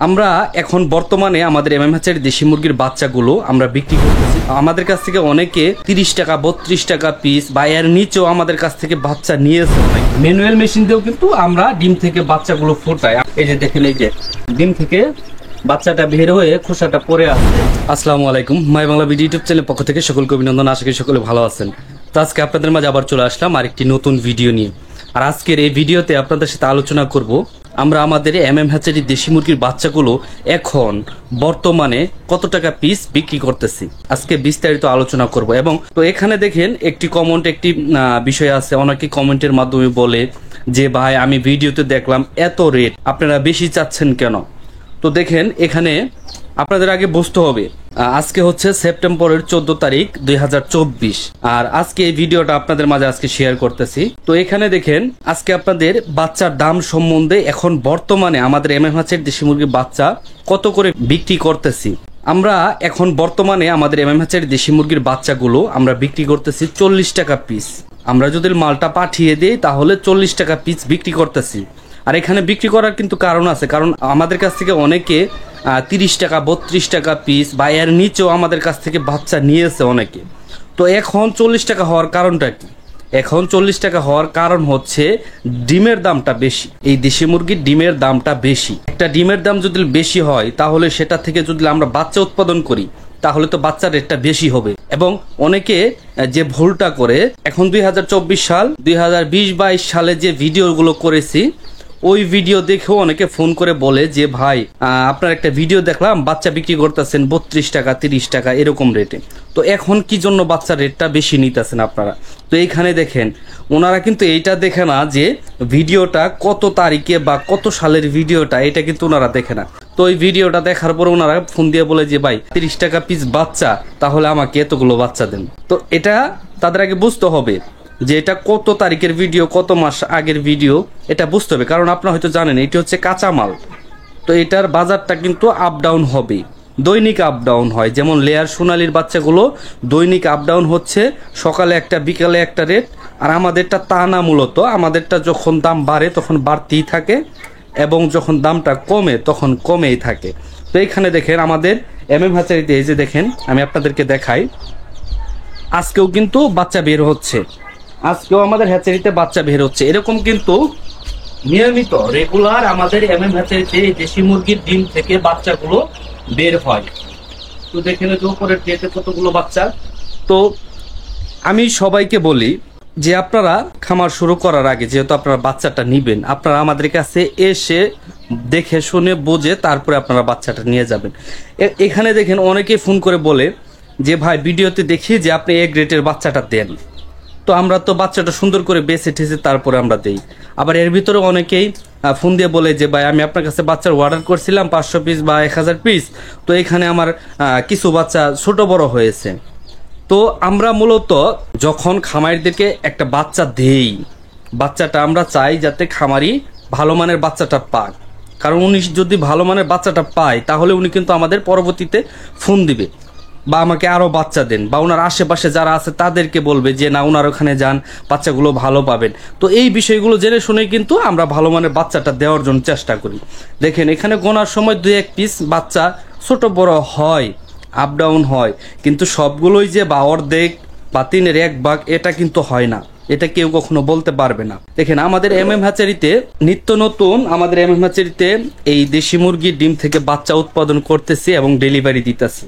আমরা এখন বর্তমানে আমাদের এমএমএইচের দেশি মুরগির বাচ্চাগুলো আমরা বিক্রি করতেছি। আমাদের কাছ থেকে অনেকে 30 টাকা 32 টাকা পিস বা এর নিচেও আমাদের কাছ থেকে বাচ্চা নিয়েছে। ম্যানুয়াল মেশিন দিয়েও কিন্তু আমরা ডিম থেকে বাচ্চাগুলো ফোটাই। এই যে দেখেন, এই যে ডিম থেকে বাচ্চাটা বের হয়ে খোসাটা পরে আছে। আসসালামু আলাইকুম, মাই বাংলা ভিডিও ইউটিউব চ্যানেলের পক্ষ থেকে সকলকে অভিনন্দন। আশা করি সকলে ভালো আছেন। তো আজকে আপনাদের মাঝে আবার চলে আসলাম আরেকটি নতুন ভিডিও নিয়ে। আর আজকের এই ভিডিওতে আপনাদের সাথে আলোচনা করব আমরা আমাদের এমএমএইচের দেশি মুরগির বাচ্চাগুলো এখন বর্তমানে কত টাকা পিস বিক্রি করতেছি। আজকে বিস্তারিত আলোচনা করব। এবং তো এখানে দেখেন একটি বিষয় আছে। অনেকে কমেন্টের মাধ্যমে বলে যে ভাই, আমি ভিডিওতে দেখলাম এত রেট, আপনারা বেশি চাচ্ছেন কেন? তো দেখেন, এখানে আপনাদের আগে বুঝতে হবে আজকে হচ্ছে সেপ্টেম্বরের 14 তারিখ 2024। আর আজকে এই ভিডিওটা আপনাদের মাঝে আজকে শেয়ার করতেছি। তো এখানে দেখেন, আজকে আপনাদের বাচ্চার দাম সম্বন্ধে এখন বর্তমানে আমাদের এমএমএইচের দেশি মুরগির বাচ্চা কত করে বিক্রি করতেছি। আমরা এখন বর্তমানে আমাদের এমএমএইচের দেশি মুরগির বাচ্চাগুলো আমরা বিক্রি করতেছি 40 টাকা পিস। আমরা যদি মালটা পাঠিয়ে দিই তাহলে 40 টাকা পিস বিক্রি করতেছি। আর এখানে বিক্রি করার কিন্তু কারণ আছে, কারণ আমাদের কাছ থেকে অনেকে 30 টাকা 32 টাকা পিস বা এর নিচেও আমাদের কাছ থেকে বাচ্চা নিয়েছে অনেকে। তো এখন 40 টাকা হওয়ার কারণটা কি? এখন 40 টাকা হওয়ার কারণ হচ্ছে ডিমের দামটা বেশি। এই দেশি মুরগির ডিমের দামটা বেশি। একটা ডিমের দাম যদি বেশি হয় তাহলে সেটা থেকে যদি আমরা বাচ্চা উৎপাদন করি তাহলে তো বাচ্চার রেটটা বেশি হবে। এবং অনেকে যে ভুলটা করে, এখন 2024 সাল 2020-22 সালে যে ভিডিওগুলো করেছি ওই ভিডিও দেখেও অনেকে ফোন করে বলে যে ভাই, আপনার একটা ভিডিও দেখলাম বাচ্চা বিক্রি করতেছেন 32 টাকা 30 টাকা এরকম রেটে। তো এখন কি জন্য বাচ্চার রেটটা বেশি নিতেছেন আপনারা? তো এইখানে দেখেন, ওনারা কিন্তু এইটা দেখে না যে ভিডিওটা কত তারিখে বা কত সালের ভিডিওটা, এটা কিন্তু ওনারা দেখে না। তো ওই ভিডিওটা দেখার পর ওনারা ফোন দিয়ে বলে যে ভাই 30 টাকা পিস বাচ্চা, তাহলে আমাকে এতগুলো বাচ্চা দেন। তো এটা তাদের আগে বুঝতে হবে যে এটা কত তারিখের ভিডিও, কত মাস আগের ভিডিও, এটা বুঝতে হবে। কারণ আপনারা হয়তো জানেন এটি হচ্ছে কাঁচা মাল। তো এটার বাজারটা কিন্তু আপ ডাউন হবে, দৈনিক আপ ডাউন হয়। যেমন লেয়ার সোনালির বাচ্চাগুলো দৈনিক আপ ডাউন হচ্ছে, সকালে একটা বিকালে একটা রেট। আর আমাদেরটা তা না, মূলত আমাদেরটা যখন দাম বাড়ে তখন বাড়তেই থাকে এবং যখন দামটা কমে তখন কমেই থাকে। তো এইখানে দেখেন আমাদের এমএমএইচের এই যে দেখেন, আমি আপনাদেরকে দেখাই, আজকেও কিন্তু বাচ্চা বের হচ্ছে। আজকেও আমাদের হ্যাচারিতে বাচ্চা বের হচ্ছে। এরকম কিন্তু নিয়মিত রেগুলার আমাদের এমএমএইচের দেশি মুরগির ডিম থেকে বাচ্চাগুলো বের হয়। তো দেখেন যে উপরের ট্রেতে কতগুলো বাচ্চা। তো আমি সবাইকে বলি যে আপনারা খামার শুরু করার আগে, যেহেতু আপনারা বাচ্চাটা নিবেন, আপনারা আমাদের কাছে এসে দেখে শুনে বুঝে তারপরে আপনারা বাচ্চাটা নিয়ে যাবেন। এখানে দেখেন অনেকে ফোন করে বলে যে ভাই, ভিডিওতে দেখি যে আপনি এ গ্রেডের বাচ্চাটা দেন। তো আমরা তো বাচ্চাটা সুন্দর করে বেছে ঠেসে তারপরে আমরা দেই। আবার এর ভিতরে অনেকেই ফোন দিয়ে বলে যে ভাই, আমি আপনার কাছে বাচ্চার অর্ডার করছিলাম 500 পিস বা 1000 পিস, তো এখানে আমার কিছু বাচ্চা ছোট বড় হয়েছে। তো আমরা মূলত যখন খামারিদেরকে একটা বাচ্চা দেই, বাচ্চাটা আমরা চাই যাতে খামারি ভালো মানের বাচ্চাটা পাক। কারণ উনি যদি ভালো মানের বাচ্চাটা পায় তাহলে উনি কিন্তু আমাদের পরবর্তীতে ফোন দিবে বা আমাকে আরো বাচ্চা দেন, বা ওনার আশেপাশে যারা আছে তাদেরকে বলবে যে না, ওনার ওখানে যান, বাচ্চাগুলো ভালো পাবেন। তো এই বিষয়গুলো জেনে শুনে কিন্তু আমরা ভালো মানের বাচ্চাটা দেওয়ার জন্য চেষ্টা করি। দেখেন এখানে গোনার সময় 2-1 পিস বাচ্চা ছোট বড় হয়, আপ ডাউন হয়, কিন্তু সবগুলোই যে বা অর্ধেক বা 3/1 ভাগ এটা কিন্তু হয় না। এটা কেউ কখনো বলতে পারবে না। দেখেন আমাদের এমএমএইচেরিতে নিত্য নতুন আমাদের এমএমএইচেরিতে এই দেশি মুরগির ডিম থেকে বাচ্চা উৎপাদন করতেছি এবং ডেলিভারি দিতেছি।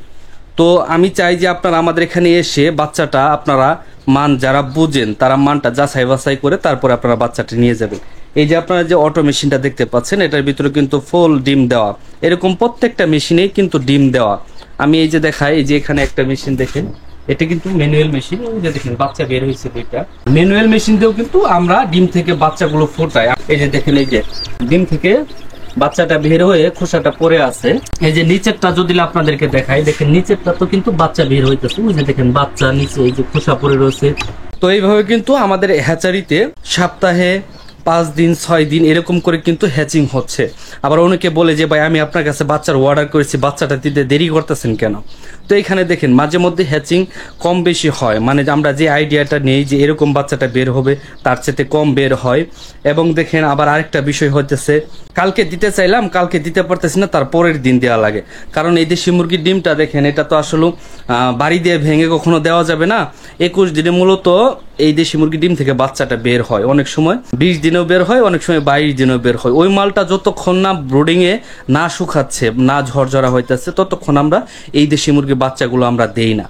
তো আমি চাই যে আপনারা আমাদের এখানে এসে বাচ্চাটা আপনারা মান যারা বুঝেন তারা মানটা যাচাই বাছাই করে তারপরে আপনারা বাচ্চাটা নিয়ে যাবেন। এই যে আপনারা যে অটো মেশিনটা দেখতে পাচ্ছেন, এটার ভিতরে কিন্তু ফুল ডিম দেওয়া। এরকম প্রত্যেকটা মেশিনেই কিন্তু ডিম দেওয়া। আমি এই যে দেখাই, এই যে এখানে একটা মেশিন দেখেন, এটা কিন্তু ম্যানুয়াল মেশিন। ওই যে দেখেন বাচ্চা বের হয়েছে দুইটা। ম্যানুয়াল মেশিন দিয়েও কিন্তু আমরা ডিম থেকে বাচ্চাগুলো ফোটাই। এই যে দেখেন, এই যে ডিম থেকে বাচ্চাটা বের হয়ে খোসাটা পরে আছে। এই যে নিচেরটা যদি আপনাদেরকে দেখাই, দেখেন নিচেরটা তো কিন্তু বাচ্চা বের হইতেছে। ওই যে দেখেন বাচ্চা নিচে এই যে খোসা পরে রয়েছে। তো এইভাবে কিন্তু আমাদের হ্যাচারিতে সপ্তাহে 5 দিন 6 দিন এরকম করে কিন্তু হ্যাচিং হচ্ছে। আবার অনেকে বলে যে ভাই আমি আপনার কাছে বাচ্চার অর্ডার করেছি, বাচ্চাটা দিতে দেরি করতেছেন কেন? তো এখানে দেখেন মাঝে মধ্যে হ্যাচিং কম বেশি হয়, মানে আমরা যে আইডিয়াটা নেই যে এরকম বাচ্চাটা বের হবে তার চেয়ে কম বের হয়। এবং দেখেন আবার আরেকটা বিষয় হইতেছে, কালকে দিতে চাইলাম কালকে দিতে পারতেছি না, তার পরের দিন দেওয়া লাগে। কারণ এই দেশি মুরগির ডিমটা দেখেন এটা তো আসলে বাড়ি দিয়ে ভেঙে কখনো দেওয়া যাবে না। 21 দিনে মূলত এই দেশি মুরগির ডিম থেকে বাচ্চাটা বের হয়, অনেক সময় 20 দিনেও বের হয়, অনেক সময় 22 দিনেও বের হয়। ওই মালটা যতক্ষণ না ব্রোডিং এ না শুকাচ্ছে, না ঝরঝরা হইতেছে, ততক্ষণ আমরা এই দেশি মুরগির বাচ্চাগুলো আমরা দেই না।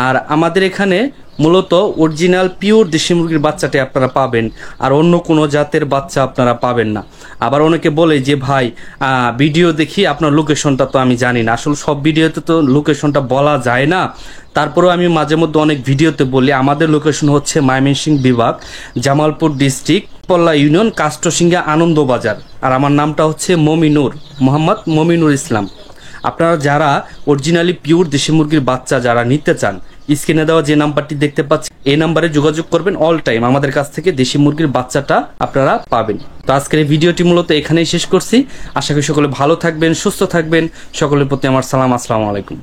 আর আমাদের এখানে মূলত অরিজিনাল পিওর দেশি মুরগির বাচ্চাটি আপনারা পাবেন, আর অন্য কোনো জাতের বাচ্চা আপনারা পাবেন না। আবার অনেকে বলে যে ভাই ভিডিও দেখি আপনার লোকেশনটা তো আমি জানি না। আসলে সব ভিডিওতে তো লোকেশনটা বলা যায় না, তারপরেও আমি মাঝে মধ্যে অনেক ভিডিওতে বলি আমাদের লোকেশন হচ্ছে ময়মনসিংহ বিভাগ, জামালপুর ডিস্ট্রিক্ট, পল্লা ইউনিয়ন, কাস্টসিঙ্গা, আনন্দবাজার। আর আমার নামটা হচ্ছে মোহাম্মদ মমিনুর ইসলাম। আপনারা যারা অরিজিনালি পিওর দেশি মুরগির বাচ্চা যারা নিতে চান, স্ক্রিনে দেওয়া যে নাম্বারটি দেখতে পাচ্ছেন এই নাম্বারে যোগাযোগ করবেন। অল টাইম আমাদের কাছ থেকে দেশি মুরগির বাচ্চাটা আপনারা পাবেন। তো আজকের এই ভিডিওটি মূলত এখানেই শেষ করছি। আশা করি সকলে ভালো থাকবেন, সুস্থ থাকবেন। সকলের প্রতি আমার সালাম, আসসালামু আলাইকুম।